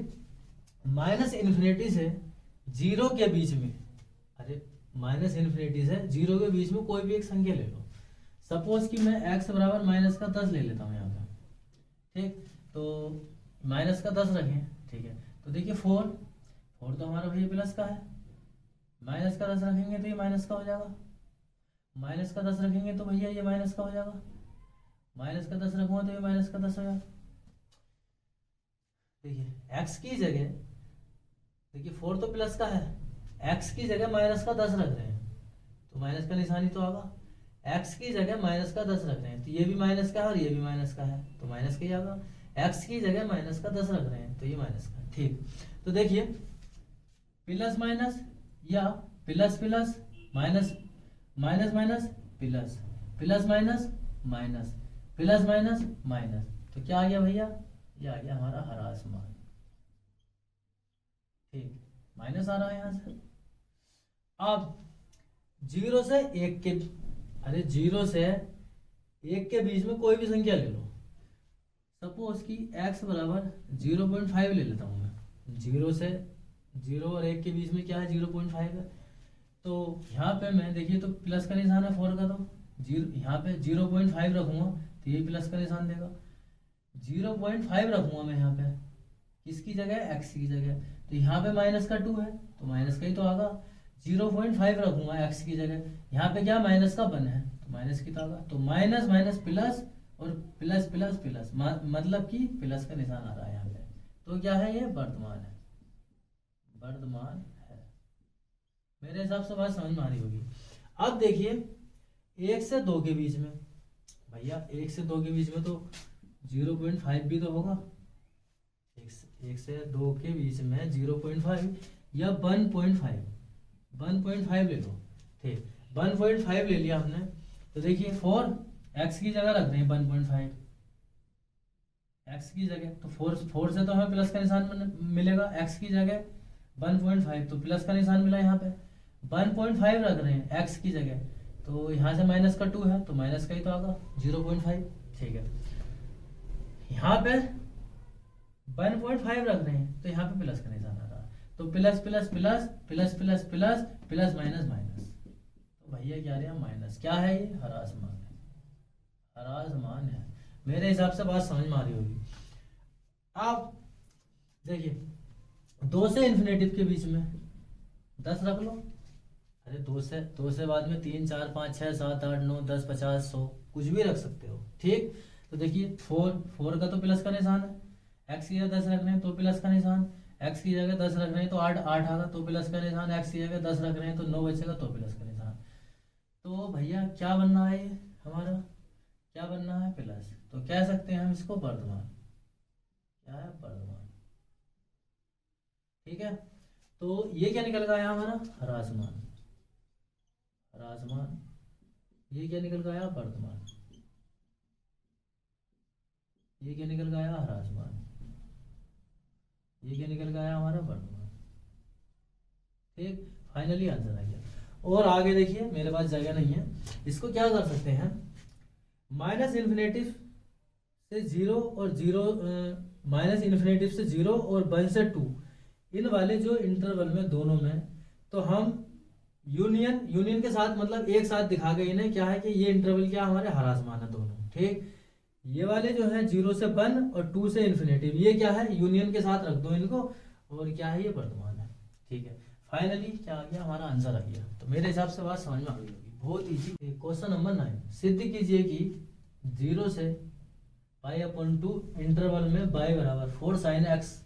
माइनस इन्फिनिटी से 0 के बीच में, अरे माइनस इन्फिनिटी से 0 के बीच में कोई भी एक संख्या ले लो। सपोज कि मैं x बराबर माइनस का 10 ले लेता हूँ यहाँ पे, ठीक। तो माइनस का 10 रखें, ठीक है। तो देखिए 4 तो हमारा भैया प्लस का है, माइनस का 10 रखेंगे तो ये माइनस का हो जाएगा। माइनस का 10 रखेंगे तो भैया ये माइनस का हो जाएगा, माइनस का 10 रखूंगा तो ये माइनस का 10 हो जाएगा। देखिए एक्स की जगह, देखिए 4 तो प्लस का है, एक्स की जगह माइनस का 10 रख रहे हैं तो माइनस का निशानी तो आगा, एक्स की जगह माइनस का 10 रख रहे हैं तो ये भी माइनस का है और ये भी माइनस का है तो माइनस का ही आगा, एक्स की जगह माइनस का 10 रख रहे हैं तो ये माइनस का। ठीक, तो देखिए प्लस माइनस या plus plus minus minus minus plus, plus minus minus, plus minus minus, तो क्या आ गया भैया, ये आ गया हमारा हरा आसमान। ठीक, माइनस आ रहा है यहाँ से। अब 0 से 1 के, अरे 0 से 1 के बीच में कोई भी संख्या ले लो, सपोज कि x बराबर 0.5 ले लेता हूँ मैं, 0 से 0 और 1 के बीच में क्या है 0.5 है, तो यहाँ पे मैं देखिए तो प्लस का निशान है 4 का, तो जीरो यहाँ पे 0.5 रखूंगा तो ये प्लस का निशान देगा, 0.5 रखूंगा मैं यहाँ पे किसकी जगह, x की जगह, तो यहाँ पे माइनस का 2 है तो माइनस का ही तो आगा, 0.5 रखूंगा x की जगह, यहाँ पे क्या माइनस का 1 है तो माइनस की तो आगा, तो माइनस माइनस प्लस और प्लस प्लस प्लस, मतलब कि प्लस का निशान आ रहा है यहाँ पे, तो क्या है ये वर्तमान है, वर्तमान है। मेरे हिसाब से बात समझ में आ रही होगी। अब देखिए 1 से 2 के बीच में, भैया 1 से 2 के बीच में तो 0.5 भी तो होगा, 1 से 2 के बीच में 0.5 या 1.5 ले लो। ठीक, 1.5 ले लिया हमने, तो देखिए 4 x की जगह रख रहे हैं 1.5 x की जगह, तो 4 से तो हमें प्लस का निशान मिलेगा, x की जगह 1.5 तो प्लस का निशान मिला, यहाँ पे 1.5 रख रहे हैं x की जगह, तो यहाँ से माइनस का 2 है तो माइनस का ही तो आगा 0.5। ठीक है, यहाँ पे 1.5 रख रहे हैं तो यहाँ पे प्लस का निशान आ रहा है, तो plus plus plus plus plus plus plus minus minus, तो भैया क्या रहा माइनस, क्या है ये हरा आसमान है, हरा आसमान है। मेरे हिसाब से बात समझ में आ रही होगी। अब देखिए 2 से इन्फिनेटिव के बीच में 10 रख लो, अरे 2 से बाद में 3 4 5 6 7 8 9 10 50 100 कुछ भी रख सकते हो। ठीक, तो देखिए 4 का तो प्लस का निशान है, x की जगह 10 रख रहे हैं तो प्लस का निशान, x की जगह 10 रख रहे हैं तो 8 आगा तो प्लस का निशान, x की जगह 10 रख रहे हैं तो 9 बचेगा तो प्लस का निशान। तो भैया क्या बनना है, ये हमारा क्या बनना है प्लस, तो कह सकते हैं हम इसको वर्तमान, क्या है वर्तमान। ठीक है, तो ये क्या निकल गया हमारा हरा आसमान, हरा आसमान, ये क्या निकल गया वर्तमान, ये क्या निकल गया हरा आसमान, ये क्या निकल गया हमारा वर्तमान। ठीक, फाइनली आंसर आ गया। और आगे देखिए मेरे पास जगह नहीं है, इसको क्या कर सकते हैं, माइनस इन्फिनेटिव से 0 और 0 माइनस इन्फिनेटिव से 0 और 1 से 2 इन वाले जो इंटरवल में दोनों में, तो हम यूनियन के साथ मतलब एक साथ दिखा गए इन्हें, क्या है कि ये इंटरवल क्या हमारे हरा आसमान है दोनों। ठीक, ये वाले जो है 0 से 1 और 2 से इन्फिनेटिव, ये क्या है यूनियन के साथ रख दो इनको, और क्या है ये वर्तमान है। ठीक है, फाइनली क्या आ गया हमारा आंसर आ गया। तो मेरे हिसाब से बात समझ में आ गई होगी, बहुत इजी। क्वेश्चन नंबर 9, सिद्ध कीजिए कि 0 से π/2 इंटरवल में y बराबर 4 sin x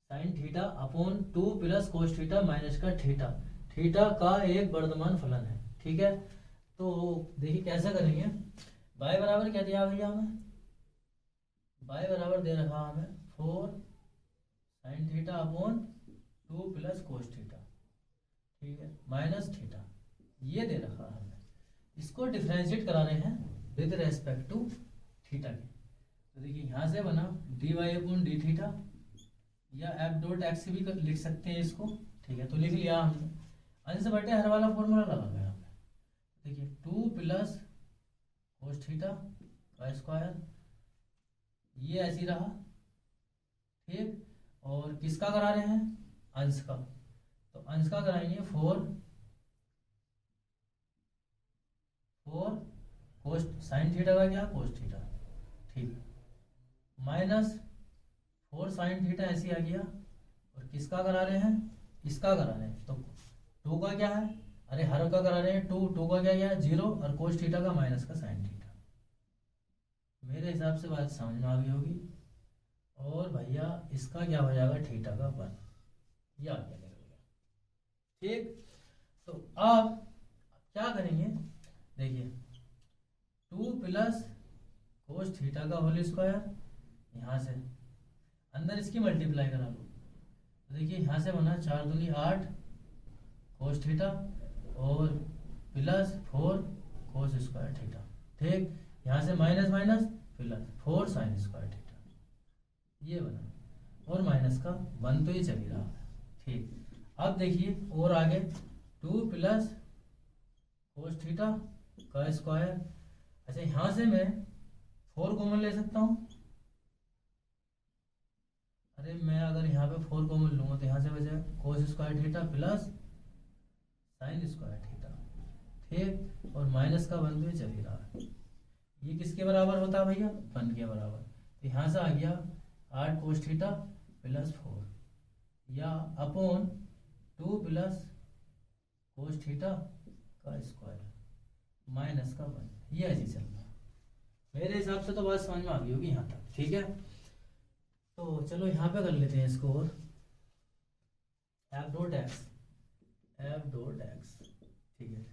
sin theta upon 2 plus cos theta minus का थीटा का एक वर्तमान फलन है। ठीक है, तो देखिए कैसे करेंगे, y बराबर क्या दिया भैया हमें, y बराबर दे रखा हमें 4 sin theta upon 2 plus cos theta, ठीक है, माइनस थीटा, ये दे रखा है हमें। इसको डिफरेंशिएट करा रहे हैं विद रेस्पेक्ट टू थीटा के, तो देखिए यहाँ से बना dy अपॉन डी थीटा, या एफ डॉट एक्स भी लिख सकते हैं इसको। ठीक है, तो लिख लिया हमने, अंश बटे हर वाला फॉर्मूला लगा गया यहाँ पे। देखिए 2 प्लस कोस थीटा का स्क्वायर, ये ऐसी रहा। ठीक, और किसका करा रहे हैं, अंश का, तो अंश का कराएंगे 4 कोस साइन थीटा का क्या कोस थीटा, ठीक, माइनस 4 साइन थीटा ऐसे आ गया, और किसका करा रहे हैं, इसका करा रहे हैं, तो 2 का क्या है अरे हर का करा रहे हैं, टू का क्या गया 0 और कोस थीटा का माइनस का साइन थीटा। मेरे हिसाब से बात समझ में आ गई होगी। और भैया इसका क्या हो जाएगा, थीटा का 1, ये आ गया निकल गया। ठीक, तो अब क्या करेंगे, देखिए 2 प्लस कोस थीटा का होल स्क्वायर, यहाँ से अंदर इसकी मल्टीप्लाई करा लो, तो देखिए यहाँ से बना 4 दूनी 8 कोस थीटा और प्लस 4 कोस स्क्वायर थीटा। ठीक, यहाँ से minus minus plus 4 sine square theta, ये बना, और माइनस का 1 तो ये चल ही रहा है। ठीक, अब देखिए और आगे 2 प्लस कोस थीटा का स्क्वायर। अच्छा, यहाँ से मैं 4 कॉमन ले सकता हूँ। अरे मैं अगर यहाँ पे 4 कॉमन लूँगा तो यहाँ से बचेगा cos square theta plus sine square theta. ठीक, और माइनस का 1 तो चल ही रहा है। ये किसके बराबर होता है भैया, 1 के बराबर। तो यहाँ से आ गया 8 कोस थीटा प्लस 4 या अपॉन 2 प्लस कोस थीटा का स्क्वायर माइनस का 1। ये ऐसे चल रहा है। मेरे हिसाब से तो बात समझ में आ गई होगी यहाँ तक। ठीक है, तो चलो यहाँ पे कर लेते हैं इसको, और एफ डॉट एक्स। ठीक है,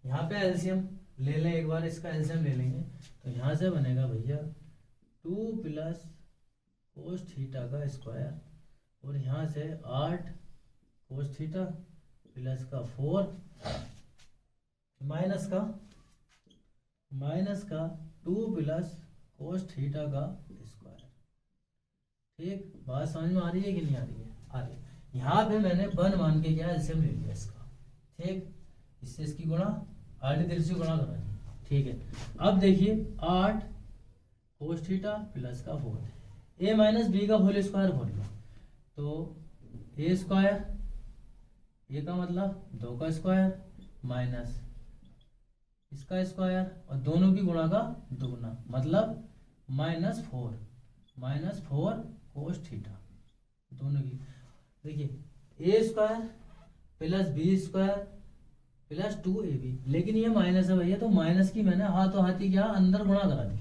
यहाँ पे एलसीएम ले लें एक बार, इसका एलसीएम ले लेंगे तो यहाँ से बनेगा भैया 2 प्लस कोस थीटा का स्क्वायर और यहाँ से 8 कोस थीटा प्लस का 4 माइनस का 2 प्लस कोस थीटा का स्क्वायर। ठीक, बात समझ में आ रही है कि नहीं आ रही है, आ रही है। यहाँ पे मैंने 1 मान के क्या एलसीएम ले लिया इसका। ठीक, इससे इसकी गुणा 8 तिरछी गुणा करा दी। ठीक है, अब देखिए 8 कोस थीटा प्लस का 4 ए माइनस बी का होल स्क्वायर खोल लो तो ए स्क्वायर, ए का मतलब 2 का स्क्वायर माइनस इसका स्क्वायर और दोनों की गुणा का दुगुना मतलब -4 कोस थीटा दोनों की। देखिए a square plus b square plus 2ab, लेकिन ये माइनस है भैया, तो माइनस की मैंने हाथों हाथी क्या अंदर गुणा करा दी।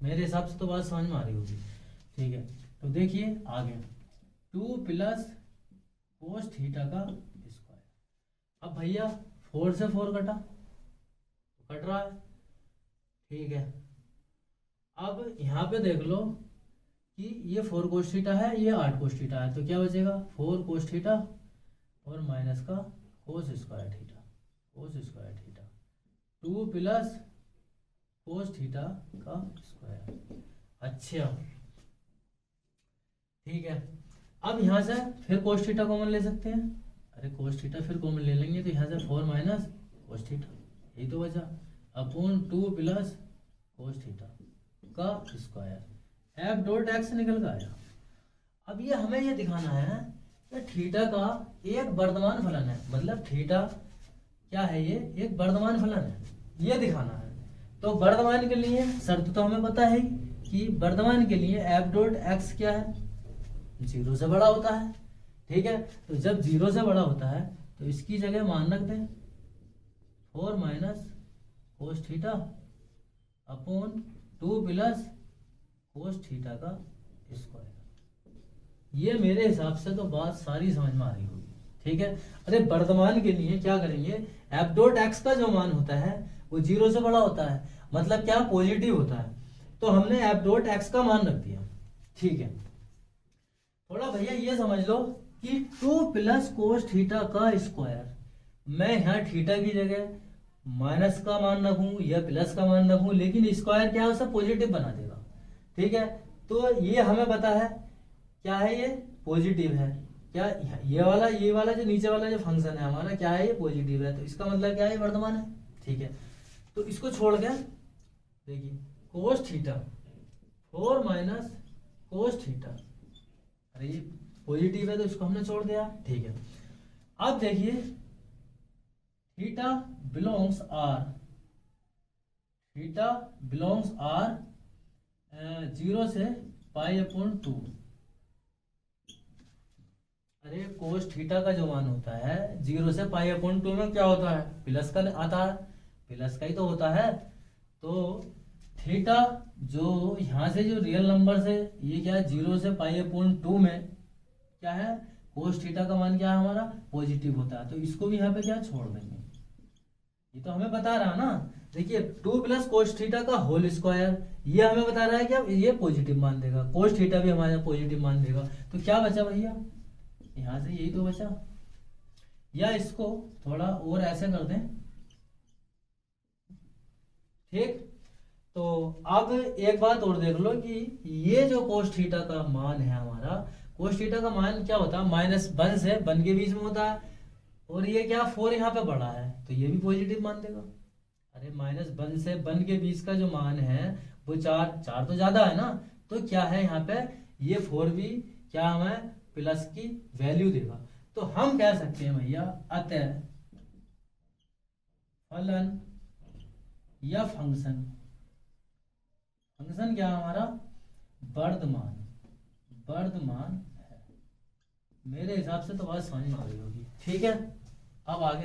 मेरे हिसाब से तो बात समझ में आ रही होगी। ठीक है, तो देखिए आगे 2 प्लस कोस थीटा का स्क्वायर। अब भैया 4 से 4 कटा, कट रहा है। ठीक है, अब यहाँ पे देख लो कि ये 4 कोस थीटा है, ये 8 कोस थीटा है, तो क्या बचेगा 4 कोस थीटा और माइनस का cos square theta 2 plus cos theta का स्क्वायर। अच्छा, ठीक है, अब यहाँ से फिर कोस थीटा कॉमन ले सकते हैं। अरे कोस थीटा फिर कॉमन ले लेंगे तो यहाँ से 4 माइनस कोस थीटा, यही तो बचा, अपॉन 2 प्लस कोस थीटा का स्क्वायर। एफ डॉट एक्स निकल कर आया। अब ये हमें ये दिखाना है कि थीटा का एक वर्तमान फलन है, मतलब थीटा क्या है, ये एक वर्तमान फलन है, ये दिखाना है। तो वर्तमान के लिए शर्त तो हमें पता है कि वर्तमान के लिए एफ डॉट एक्स क्या है, 0 से बड़ा होता है। ठीक है, तो जब 0 से बड़ा होता है तो इसकी जगह मान रख दें 4 minus cos theta upon 2 plus cos theta का स्क्वायर। ये मेरे हिसाब से तो बात सारी समझ में आ रही होगी। ठीक है, अरे वर्तमान के लिए क्या करेंगे, एफ डॉट एक्स का जो मान होता है वो 0 से बड़ा होता है, मतलब क्या पॉजिटिव होता है, तो हमने एफ डॉट एक्स का मान रख दिया। ठीक है, थोड़ा भैया ये समझ लो कि 2 प्लस कोस थीटा का स्क्वायर, मैं यहाँ थीटा की जगह माइनस का मान रखूं या प्लस का मान रखूं, लेकिन स्क्वायर क्या है उसे पॉजिटिव बना देगा। ठीक है, तो ये हमें पता है क्या है, ये पॉजिटिव है। क्या ये वाला जो नीचे वाला जो फंक्शन है हमारा क्या है, ये पॉजिटिव है, तो इसका मतलब क्या है, वर्तमान है। ठीक है, तो इसको छोड़ के देखिए cos theta 4 minus cos theta, अरे ये पॉजिटिव है तो इसको हमने छोड़ दिया। ठीक है, अब देखिए थीटा बिलोंग्स आर 0 से पाई अपॉन 2। अरे कोस थीटा का जो मान होता है 0 से पाई अपॉन 2 में क्या होता है, प्लस का आता है, प्लस का ही तो होता है। तो थीटा जो यहाँ से जो रियल नंबर से ये क्या है 0 से पाई अपॉन 2 में क्या है, कोस थीटा का मान क्या है हमारा, पॉजिटिव होता है। तो इसको भी यहाँ पे क्या छोड़ देंगे, ये तो हमें बता रहा ना। देखिए 2 प्लस कोस थीटा का होल स्क्वायर, ये हमें बता रहा है कि अब ये पॉजिटिव मान देगा, कोस थीटा भी हमारे पॉजिटिव मान देगा। तो क्या बचा भैया, यहां से यही तो बचा। या इसको थोड़ा और ऐसे कर दें, ठीक। तो अब एक बात और देख लो कि ये जो कोस थीटा का मान है हमारा, कोस थीटा का मान क्या होता है, -1 से 1 के बीच में होता है। और ये क्या 4 यहाँ पे बढ़ा है तो ये भी पॉजिटिव मान देगा। अरे -1 से 1 के बीच का जो मान है वो 4 तो ज्यादा है ना, तो क्या है यहाँ पे ये 4 भी क्या हमें प्लस की वैल्यू देगा। तो हम कह सकते हैं भैया अतः फलन या फंक्शन, फंक्शन क्या हमारा वर्धमान, वर्धमान है। मेरे हिसाब से तो बात समझ में आ गई होगी, ठीक है। अब आगे